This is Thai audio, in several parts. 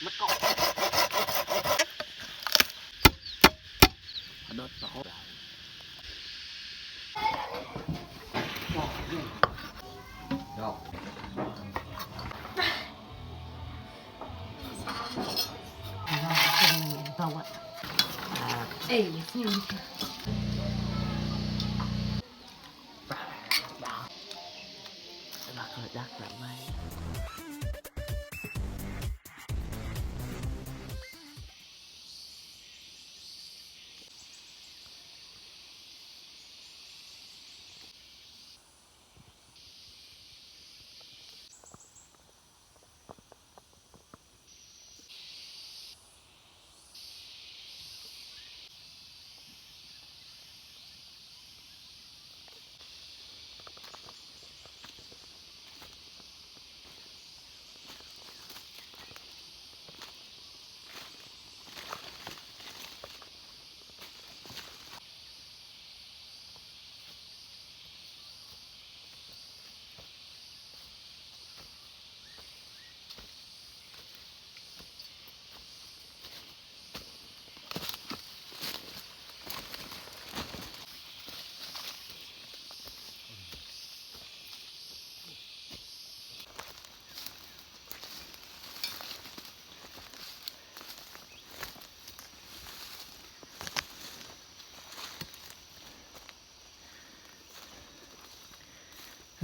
mất cọ đốt nó hốt đâu không ạ ê xin bác hơi đắt lắm mấy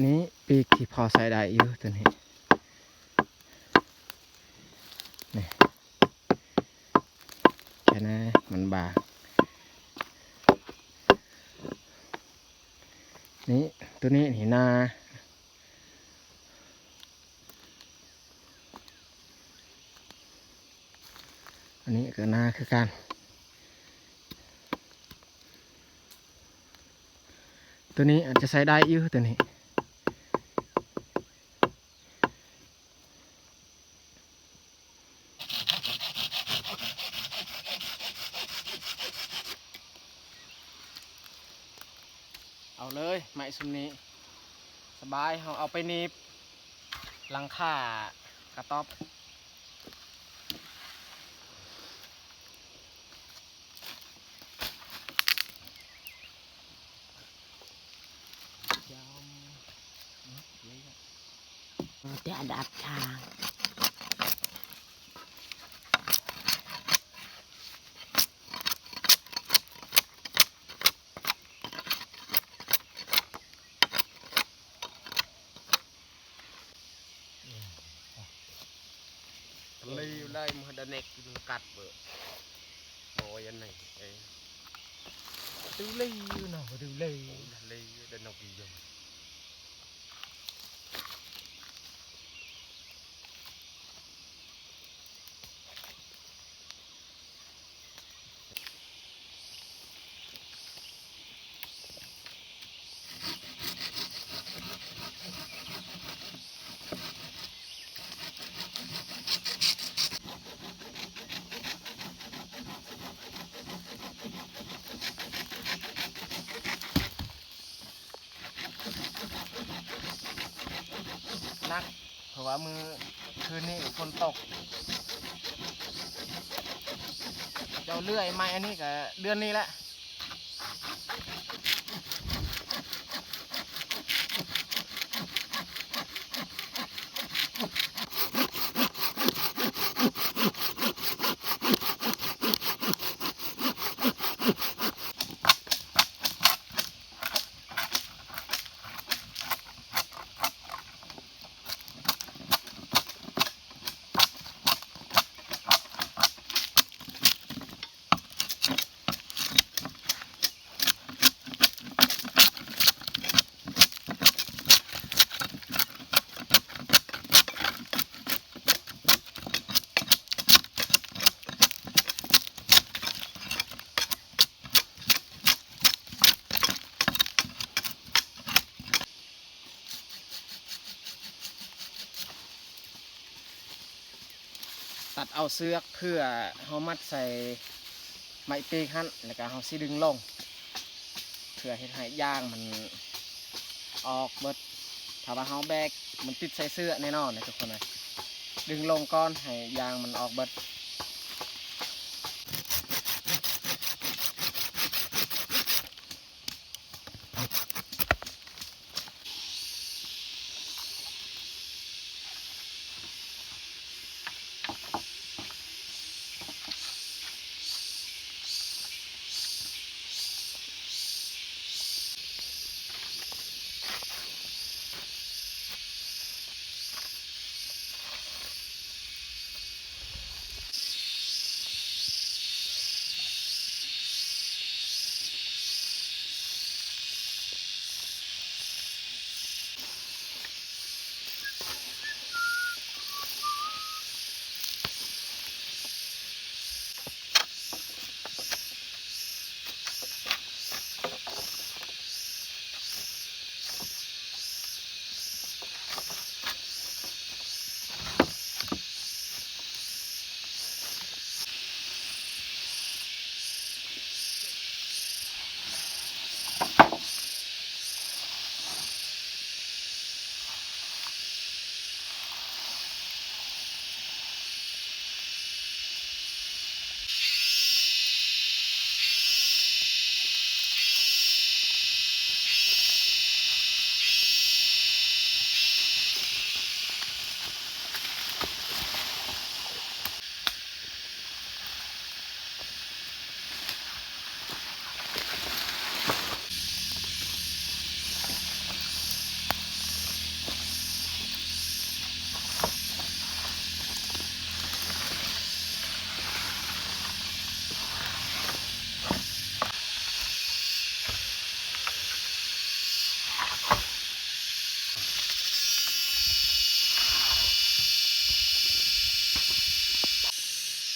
นี้ปีกที่พอใส่ได้อยู่ตัวนี้นี่แค่นั้นมันบางนี่ตัวนี้นี่นาอันนี้ก็นาคือกันตัวนี้อาจจะใส่ได้อยู่ตัวนี้เอาเลยไม้ซุมนี้สบายเอาไปนีบหลังคากระต๊อบđể đạp thang lấy đây mà đợt này cắt vợ ngồi anh này tiêu ly nào tiêu ly lấy đợt nào kỳ rồiนักเพราะว่ามือคืนนี้ฝนตกเจ้าเลื่อยไม้อันนี้กับเดือนนี้แหละตัดเอาเสือกเพื่อเขามัดใส่ไม้ปีกหั่นแล้วก็เขาสิดึงลงเพื่อให้ย่างมันออกเบิดถ้าว่าเขาแบกมันติดใส่เสื้อแน่นอนนะทุกคนเลย ดึงลงก้อนให้ยางมันออกเบิด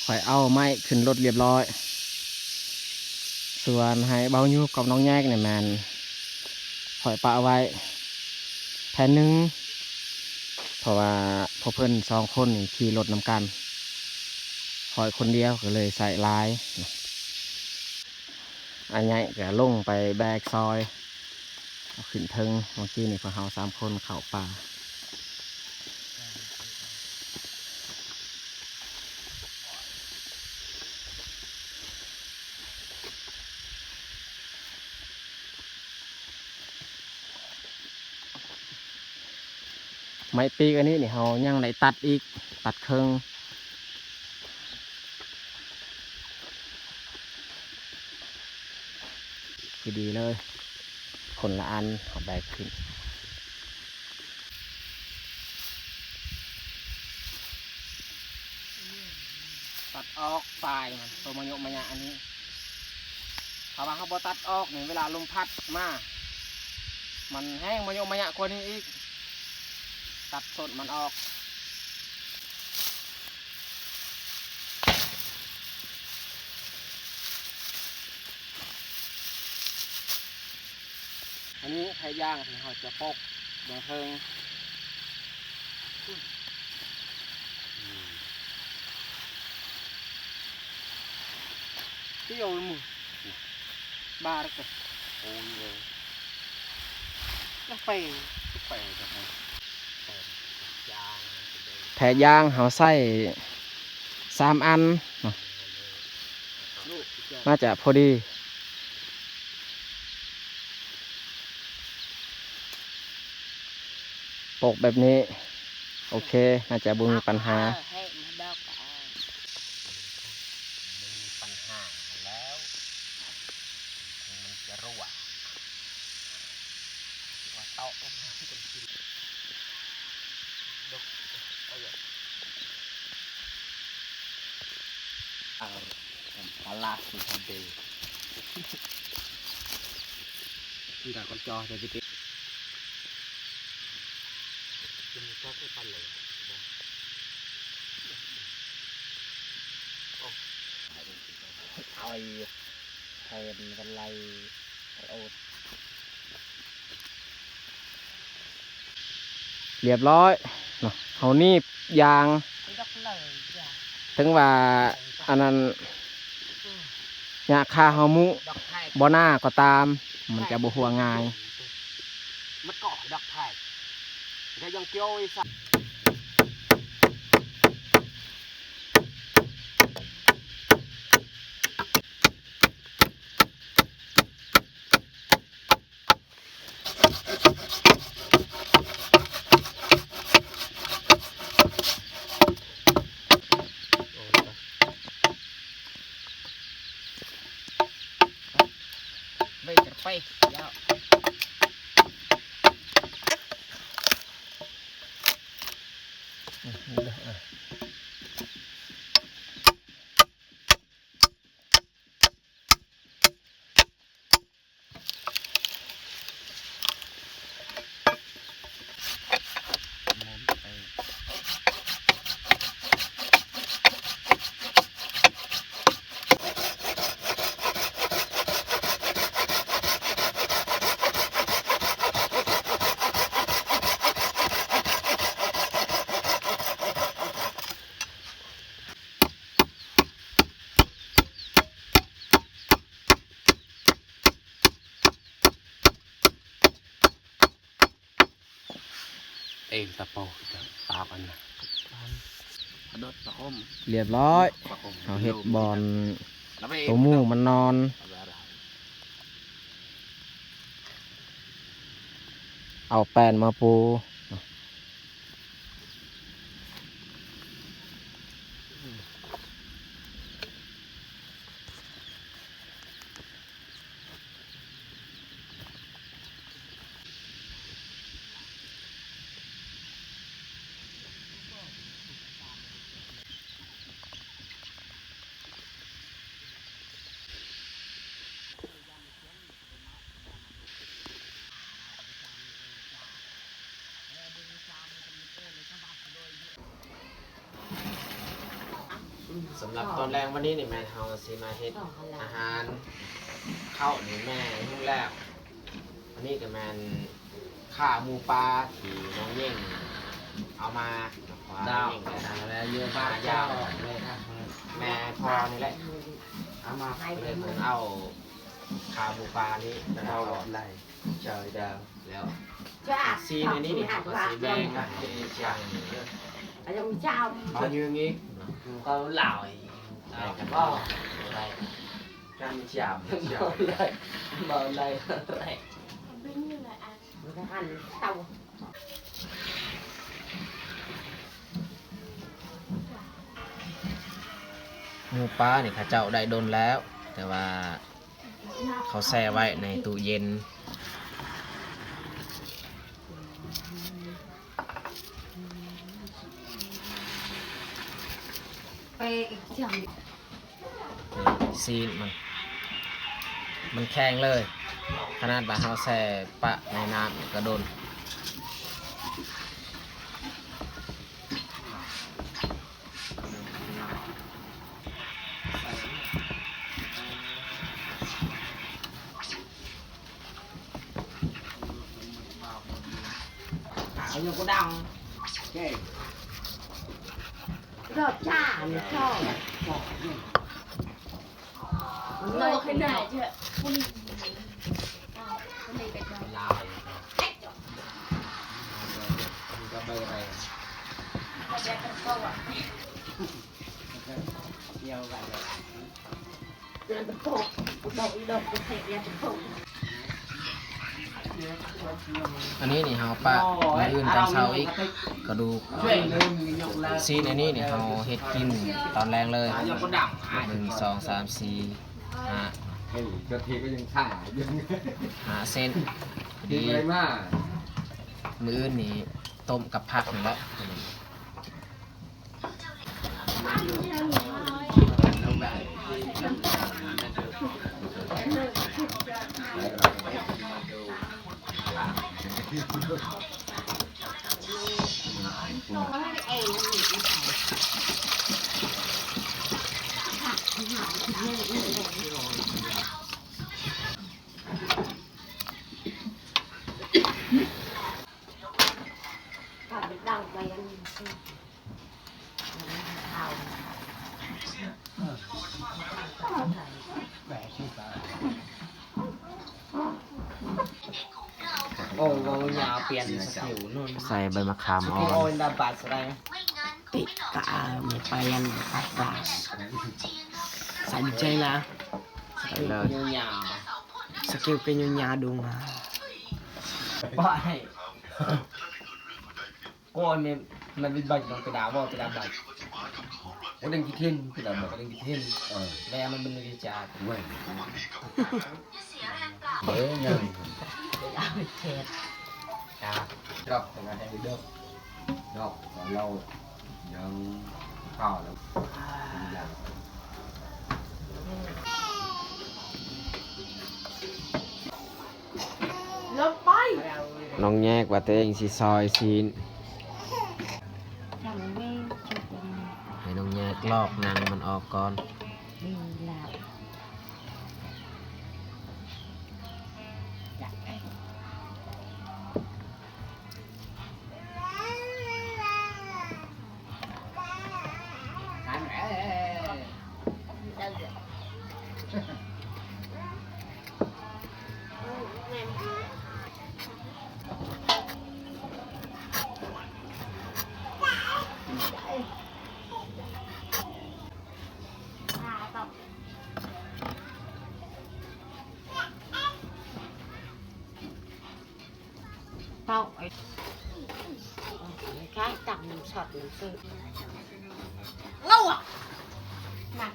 ข่อยเอาไม้ขึ้นรถเรียบร้อยส่วนให้เบายูกับน้องแยกเนี่ยแมนข่อยปะเอาไว้แผ่นหนึ่งเพราะว่าพอเพิ่น2 คนนี่ขี่รถนำกันข่อยคนเดียวก็เลยใส่ลายอันนี้ก็ลงไปแบกซอยเอาขึ้นเทิงเมื่อกี้นี่พวกเรา3 คนเข้าป่าไม้ปีกอันนี้นี่เรายังได้ตัดอีกตัดเครื่องคือดีเลยคนละอันเอาแบกขึ้นตัดออกปลายมันตัวมะยกมะยะอันนี้ถ้าว่าเขาบ่ตัดออกเนี่ยเวลาลมพัดมามันแห้งมะยกมะยะกว่านี้อีกตัดต้นมันออกอันนี้ไข่ย่างที่เราจะปกอย่างเทิงที่เอาหมูบาร์ก โอ้ยเลย แล้วไป ไปกับมันยาง แผ่ย่างเขาใส่3 อันน่าจะพอดีปกแบบนี้โอเคน่าจะบ่มีปัญหา ให้มาดอกอ่ะ มีปัญหาแล้วมันจะรั่วว่าเตาออกมาที่เป็นชิ้นดกเอาอย่างปลาสิทำดีที่ไหนคนจอจะไปติดจะมีก็คือปันเลยเอาไอ้ไข่กันไล่โอ๊ต เรียบร้อยเนาะเขานี่ยาง ดอกเลยจ้ะ ถึงว่าอันนั้นหญ้าคาเฮามุ ดอกไข่ บ่หน้าก็ตามมันจะบ่หัวง่าย มันเกาะดอกไข่ก็ยังเกี่ยวไอ้สั ไปยาวเองตะโปตากันนะ กระโดดตะคม เรียบร้อยเอาเห็ดบอลตัวหมูมันนอน เอาแป้นมาปูสำหรับตอนแรกวันนี้นี่แม่เฮาสิมาเฮ็ดอาหารข้าวนี่แม่ยุ่งแรกอันนี้ก็แม่นข้าหมูปลาที่น้องเย่งเอามาดาวแล้วเยอะมากยาวแม่พอนี่แหละเอามาเลยเหมือนเอาข้าหมูปลานี้เอาไหลเจอดาวแล้วซีในนี้นี่เขาก็สีแดงนะอย่างเอายืงอีก có lòi có đây cam chạm bờ đây đây หมูปลาเนี่ยข้าเจ้าได้โดนแล้ว แต่ว่าเขาแช่ไว้ในตู้เย็นซีนมันแข็งเลย ขนาดว่าเขาแช่ปะในน้ำก็โดนเอาอยู่ก็ดังรอบจ้าไม่ชอบเราขนาดเยอะคุณลายก็เบอร์อะไรเกี่ยวกันเลยอันนี้นี่เฮาปะมาอื่นตอนเช้าอีกกระดูกซีนอันนี้นี่เฮาเฮ็ดกินตอนแรงเลย1 2 3 4 5 กะทิก็ยังข่ายัง 5เส้นดี อะไรมาก มื้ออื่นนี่ต้มกับผักนี่แหละโอ้โหยาวเปลี่ยนสกิลนู่นใส่ใบมะขามอ่อนโอ้ยดาบาสอะไรติดกาไม่ไปยันอัดบาสใส่ใจละใส่เลยยาวสกิลเป็นยาวดูมาป้ายโอ้ยมันเป็นใบตรงกระดาษว่าเป็นใบ Có đăng ký thiên, cái là đăng ký thiên. Lẹมันเป็นวิจารณ์ Vậy. Đấy nhờ. เอาไปเช็ด Đọc, thằng này hay được. Đọc, còn lâu. Nhưng cỏ lắm. Đi làm. ลงไป น้องแยกว่าตัวเองสิซอยซีน ทำไม่ชุดยังไง ให้น้องแยกลอกหนังมันออกก่อน ดีแล้วอยากได้เป้าไอ้คล้ายตักหนึ่งช็อตหนึ่งซื้อเล่าอ่ะมา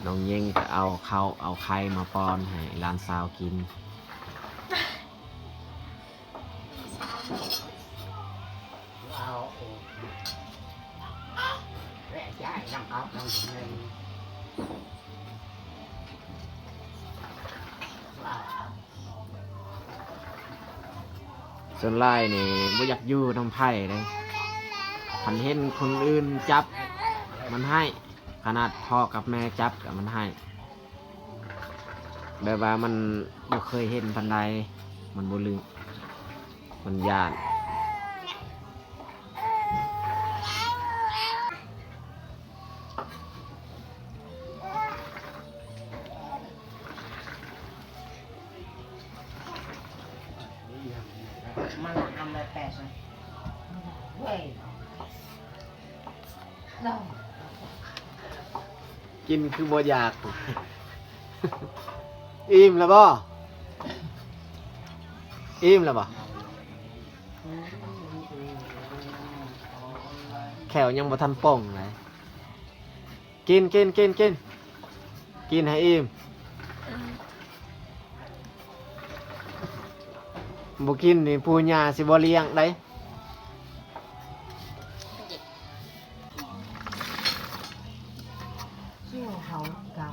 น้องเย่งก็เอาข้าวเอาไข่มาป้อนให้ร้านซาวกิน ส่วนไล่นี่บ่อยากอยู่น้ำไผ่เลยพันเห็นคนอื่นจับมันให้ ขนาดพ่อกับแม่จับกับมันให้ แบบว่ามันบ่เคยเห็นพันใดมันบ่ลืมมันญาติ มันทำอะไรแปลกเลยเว้ยเรา กินคือบ่อยาก อิ่มแล้วบ่อิ่มแล้วบ่แขวยังบ่ทันป่องเลยกินกินให้อิ่มบ่กินนี่ปู่ย่าสิบ่เลี้ยงได้ เชี่ยวเขาเก่า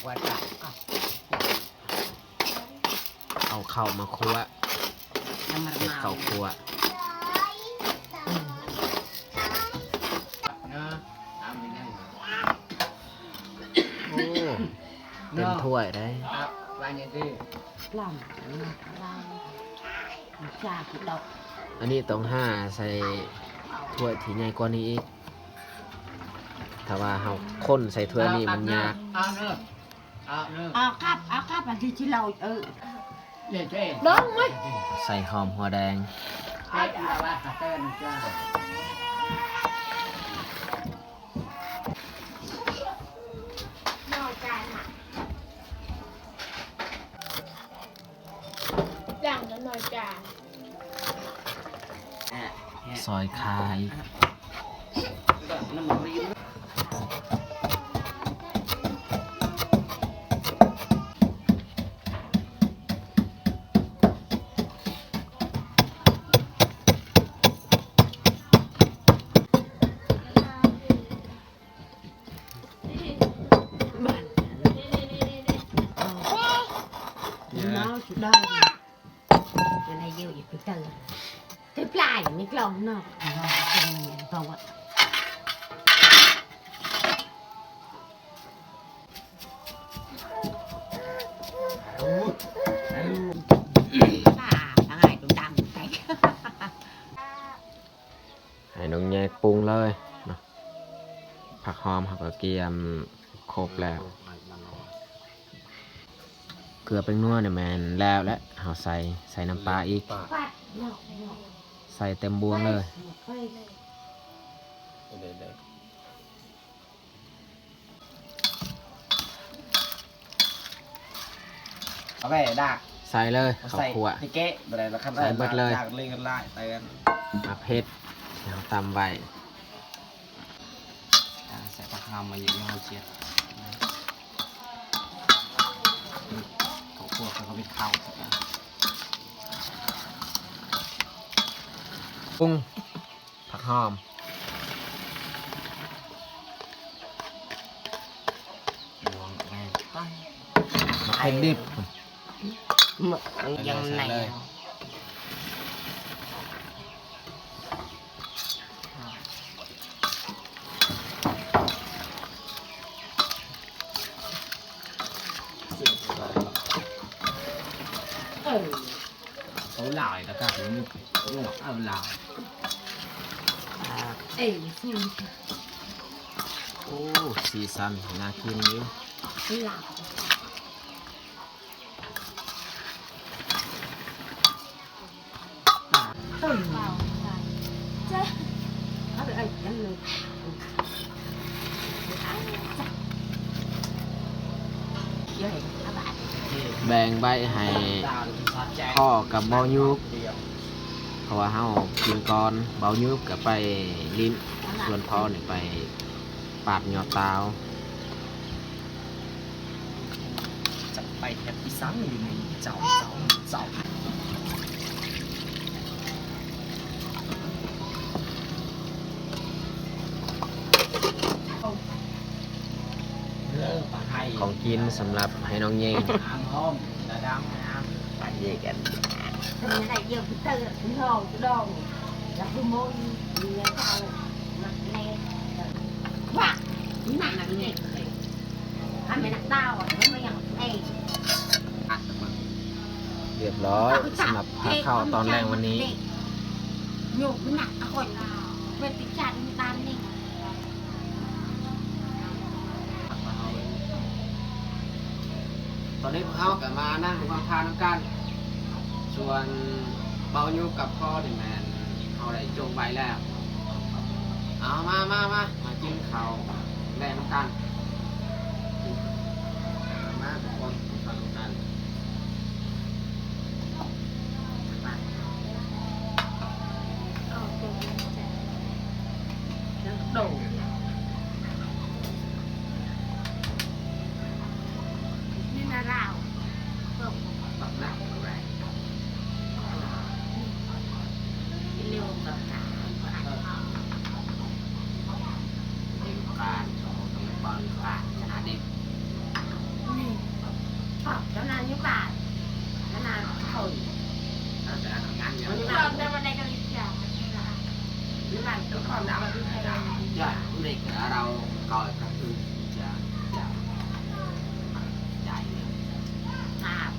ว่าจับ เอาเข้าวมาคั่ว น้ำมัน เฮ็ด มาว ข้าวคั่ว โอ้เต็มถ้วยได้ Ba nhà đi. ปล้ำเราชาคิดดอก อันนี้ต้องห้าใส่ถ้วยที่ใหญ่กว่านี้อีก ถ้าว่าเฮาคนใส่ถ้วยนี้มันยาก Ăn nữa. Ăn nữa. เอาครับอันที่เราĐể cho em. ร้องไหม ใส่หอมหัวแดง Hết là ba hạt tên cho. อย่างนั้นหน่อยจ้า ซอยคาย น้ำมันรีบ nó chủ đơn giờ này vô việc từ từ lại mấy lòng nó không ạ thằng này cũng đâm cái ให้น้องแยกปรุงเลยเนาะผักหอมผักกระเทียมครบแล้ว Ăn เกลือเป็นนัวเนี่ยแมนแล้วและเอาใส่น้ำปลาอีก ปลา ปัดเนาะ ใส่เต็มบวงเลย เฮ้ย เด็ดเอาไปดัก ใส่เลยข้าว ใส่ คั่ว ในเก๊ะอะไรแล้วครับ ใส่เบิดเลย ดักเลยกันไล่ไปกัน มาเพชรเอาตำไว้ ใส่ผักหอมมาอยู่ในหัวเชียดเขาพวกเขาเป็นข้าวสักอย่าง ปรุงผักหอม ดวงไงตั้ง มะเขือดิบ หมกยังไหน เออ เขาหลายแล้วก็ถึงลูกเอาหลาย เอ้ยสิม โอ้สีสันน่ากินอยู่ หลับต้นเบาเจ๊เอาไปกันเลยเยอะเอาไป แบ่งใบให้พ่อกับเบายุบเพราะว่าเฮากินก่อนเบายุบกับไปลิ้นส่วนพ่อนี่ไปปาดยอดตาว จะไปแฮปปี้ซังอยู่ในเจ้าเลิกปะไทย ของกินสำหรับให้น้องเยง น้ำหอมระดับน้ำ ไปเยกัน ทำยังไงเยอะพี่เตอร์พี่หองพี่ดองแล้วพี่โมยเลี้ยงเขาหนักแน่ว่าหนักแน่ทำไม่หนักดาวอ่ะไม่อย่างเอ้ อัดมา เรียบร้อยสำหรับพาข้าวตอนแรกวันนี้ หยุกหนักอ่ะคนเป็นติดจัดตามนี่ ตอนนี้พวกเขากับมานั่งฟังพาน้ำกัน ส่วนเบายุกับพ่อนี่แมนเอาได้จงใบแล้ว เอามากินข้าวแรงน้ำกันมาทุกคนฟังกัน โดนี่นะเราเปิด ตับหน้าแรง เร็วกับหนา การโชว์ตรงบอลการชนะเด็ก นี่ปอบแล้วนานยุบาทแล้วนานเขา เราจะทำงานเยอะ ยุบาทได้มาในกันอีกอย่างยุบาทตัวความดำที่ไทย ใช่เด็กเราก่อยก็คือจะใหญ่เนี่ย อาบ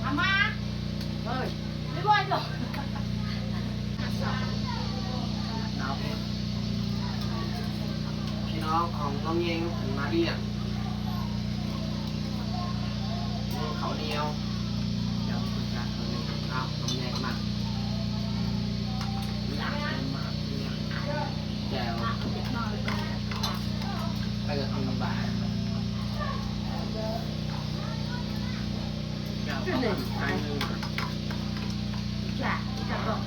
อามาเฮ้ยไม่บ่อยหรอก พี่น้องของน้องเยงถึงมาเรียกเขาเดียวเดี๋ยวคุยกันคนหนึ่งอ้าวน้องเยงมาแจวไปกับคำบายแจวเขาแบบไทย จ้ะจะบอก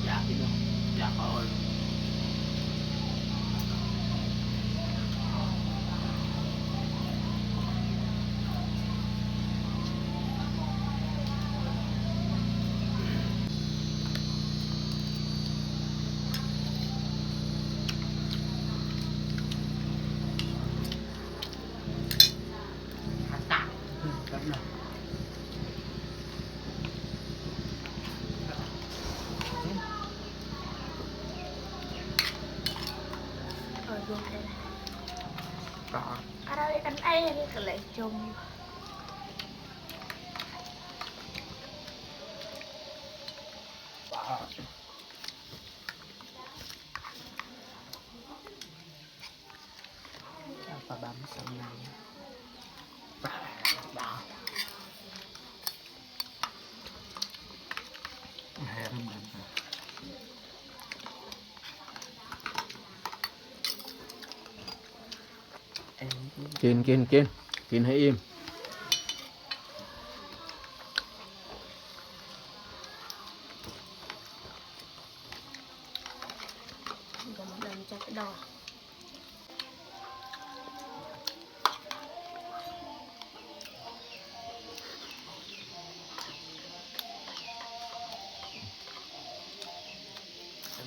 อยากที่นู่นอยากเขาเลย อะไรกันไอ้นี่ก็เลยจมเอาปลาบัมสำนักเอ็น กินให้อิ่ม เดี๋ยวมันเดินจะกระโดด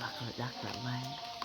บักเกิดดักหลังไว้